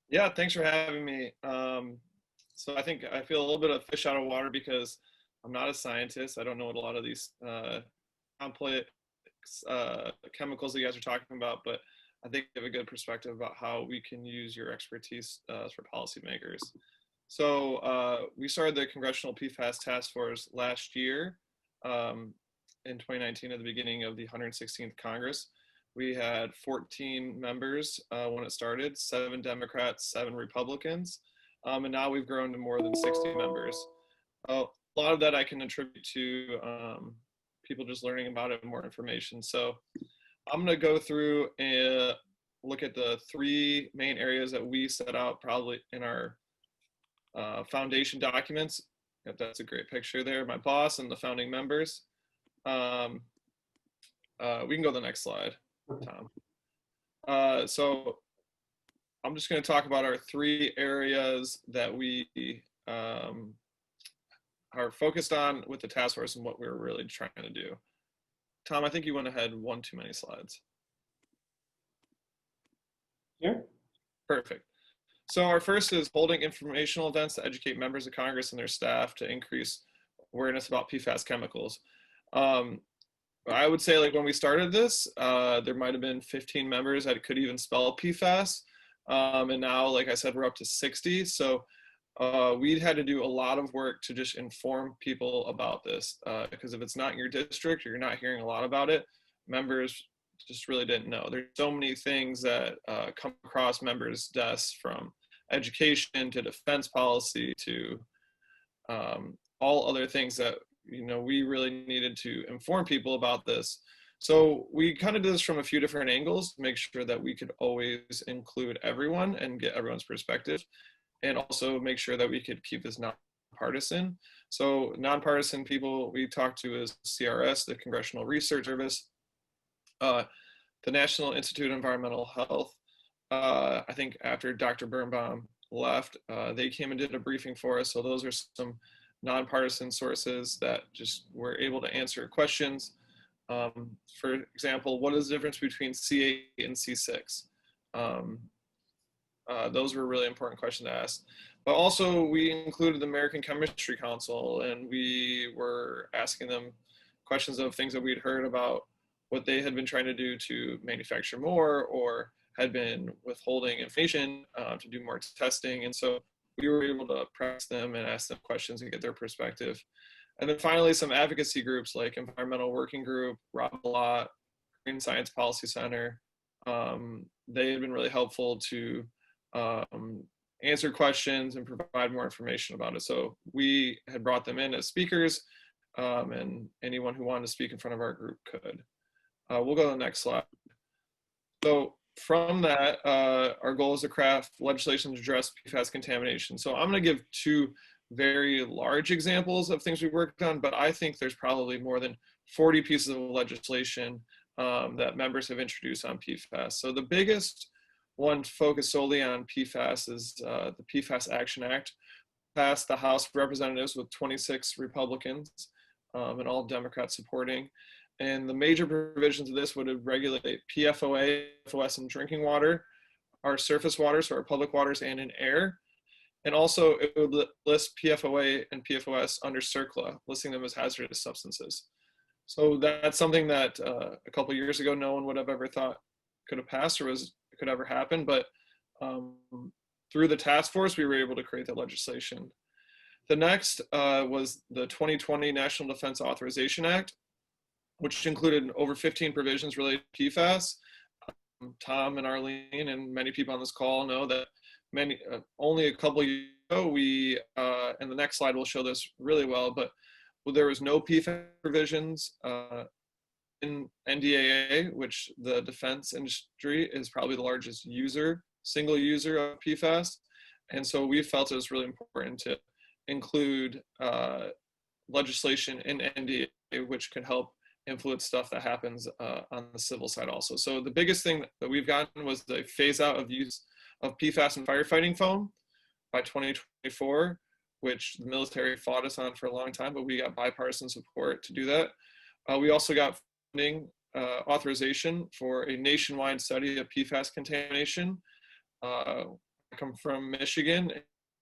Yeah, thanks for having me. So I think I feel a little bit of fish out of water because I'm not a scientist. I don't know what a lot of these complex chemicals that you guys are talking about, but I think you have a good perspective about how we can use your expertise for policymakers. So we started the Congressional PFAS Task Force last year in 2019 at the beginning of the 116th Congress. We had 14 members when it started, 7 Democrats, 7 Republicans, and now we've grown to more than 60 members. A lot of that I can attribute to people just learning about it and more information. So I'm going to go through and look at the 3 main areas that we set out probably in our foundation documents. If that's a great picture there, my boss and the founding members. We can go to the next slide, Tom. So I'm just going to talk about our 3 areas that we are focused on with the task force and what we're really trying to do. Tom, I think you went ahead 1 too many slides. Here? Perfect. So our first is holding informational events to educate members of Congress and their staff to increase awareness about PFAS chemicals. I would say, like, when we started this, there might have been 15 members that could even spell PFAS. And now, like I said, we're up to 60. So we had to do a lot of work to just inform people about this, because if it's not in your district, you're not hearing a lot about it, members just really didn't know. There's so many things that come across members' desks, from education to defense policy to all other things that, you know, we really needed to inform people about this. So we kind of did this from a few different angles to make sure that we could always include everyone and get everyone's perspective, and also make sure that we could keep this nonpartisan. So nonpartisan people we talked to is CRS, the Congressional Research Service, the National Institute of Environmental Health. I think after Dr. Birnbaum left, they came and did a briefing for us. So those are some nonpartisan sources that just were able to answer questions. For example, what is the difference between C8 and C6? Those were really important questions to ask. But also we included the American Chemistry Council, and we were asking them questions of things that we'd heard about what they had been trying to do to manufacture more, or had been withholding information to do more testing. And so we were able to press them and ask them questions and get their perspective. And then finally, some advocacy groups like Environmental Working Group, Rob Lot, Green Science Policy Center, they had been really helpful to answer questions and provide more information about it. So we had brought them in as speakers, and anyone who wanted to speak in front of our group could. We'll go to the next slide. So from that, our goal is to craft legislation to address PFAS contamination. So I'm going to give 2 very large examples of things we worked on, but I think there's probably more than 40 pieces of legislation that members have introduced on PFAS. So the biggest one focused solely on PFAS is the PFAS Action Act, passed the House of Representatives with 26 Republicans and all Democrats supporting. And the major provisions of this would regulate PFOA, PFOS in drinking water, our surface waters, so our public waters, and in air. And also it would list PFOA and PFOS under CERCLA, listing them as hazardous substances. So that's something that a couple of years ago, no one would have ever thought could have passed or could ever happen. But through the task force, we were able to create that legislation. The next was the 2020 National Defense Authorization Act, which included over 15 provisions related to PFAS. Tom and Arlene and many people on this call know that only a couple of years ago, we, and the next slide will show this really well, but there was no PFAS provisions in NDAA, which the defense industry is probably the largest single user of PFAS. And so we felt it was really important to include legislation in NDAA, which can help influence stuff that happens on the civil side also. So the biggest thing that we've gotten was the phase out of use of PFAS in firefighting foam by 2024, which the military fought us on for a long time, but we got bipartisan support to do that. We also got funding authorization for a nationwide study of PFAS contamination. I come from Michigan.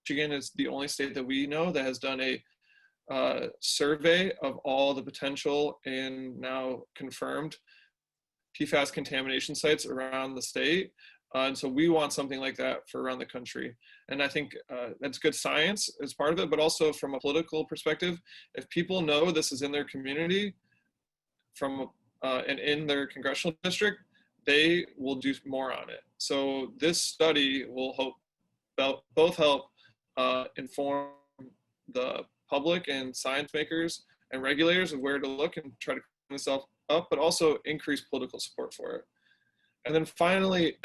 Michigan is the only state that we know that has done a survey of all the potential and now confirmed PFAS contamination sites around the state. And so we want something like that for around the country. And I think that's good science as part of it, but also from a political perspective, if people know this is in their community from and in their congressional district, they will do more on it. So this study will both help inform the public and science makers and regulators of where to look and try to clean this up, but also increase political support for it. And then finally,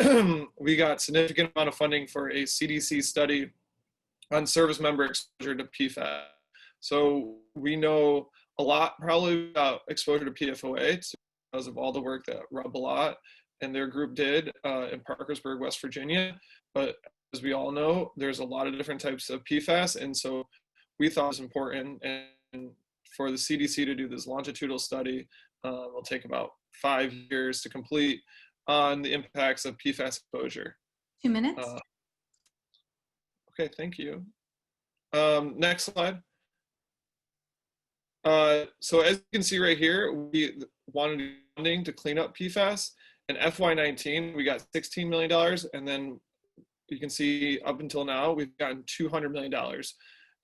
we got significant amount of funding for a CDC study on service member exposure to PFAS. So we know a lot probably about exposure to PFOA because of all the work that Rob Balot and their group did in Parkersburg, West Virginia. But as we all know, there's a lot of different types of PFAS. And so we thought it was important, and for the CDC to do this longitudinal study will take about 5 years to complete on the impacts of PFAS exposure. 2 minutes. Okay, thank you. Next slide. So as you can see right here, we wanted funding to clean up PFAS. In FY19, we got $16 million, and then you can see up until now, we've gotten $200 million.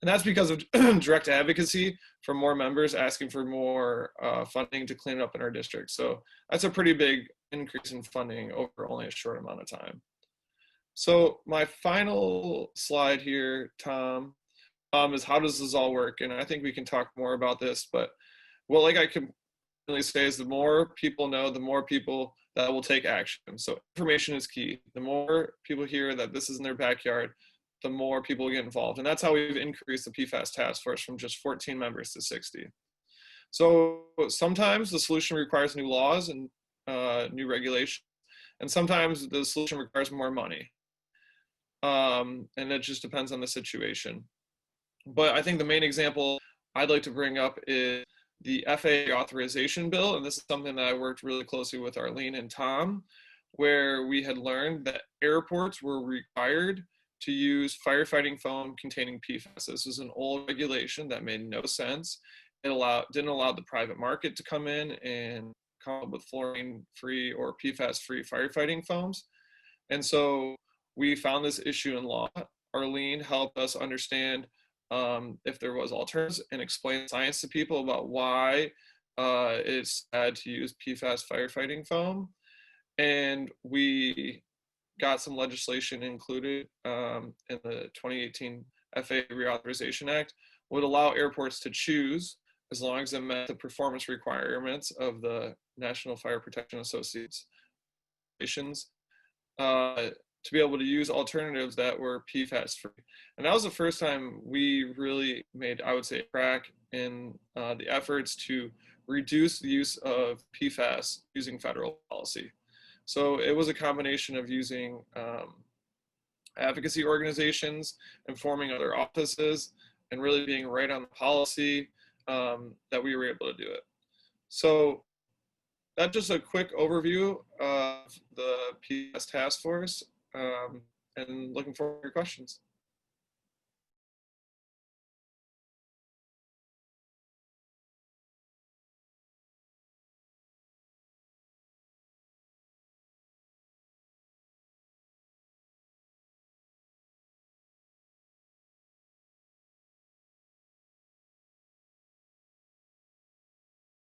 And that's because of direct advocacy from more members asking for more funding to clean it up in our district. So that's a pretty big increase in funding over only a short amount of time. So my final slide here, Tom, is how does this all work? And I think we can talk more about this, but what like I can really say is the more people know, the more people that will take action. So information is key. The more people hear that this is in their backyard, the more people get involved. And that's how we've increased the PFAS task force from just 14 members to 60. So sometimes the solution requires new laws and new regulation. And sometimes the solution requires more money. And it just depends on the situation. But I think the main example I'd like to bring up is the FAA authorization bill. And this is something that I worked really closely with Arlene and Tom, where we had learned that airports were required to use firefighting foam containing PFAS. This is an old regulation that made no sense. It didn't allow the private market to come in and come up with fluorine-free or PFAS-free firefighting foams. And so we found this issue in law. Arlene helped us understand if there was alternatives and explain science to people about why it's bad to use PFAS firefighting foam. And we got some legislation included in the 2018 FAA Reauthorization Act, would allow airports to choose, as long as it met the performance requirements of the National Fire Protection Associations, to be able to use alternatives that were PFAS free. And that was the first time we really made, I would say, a crack in the efforts to reduce the use of PFAS using federal policy. So it was a combination of using advocacy organizations, informing other offices, and really being right on the policy that we were able to do it. So that's just a quick overview of the PFAS task force, and looking forward to your questions.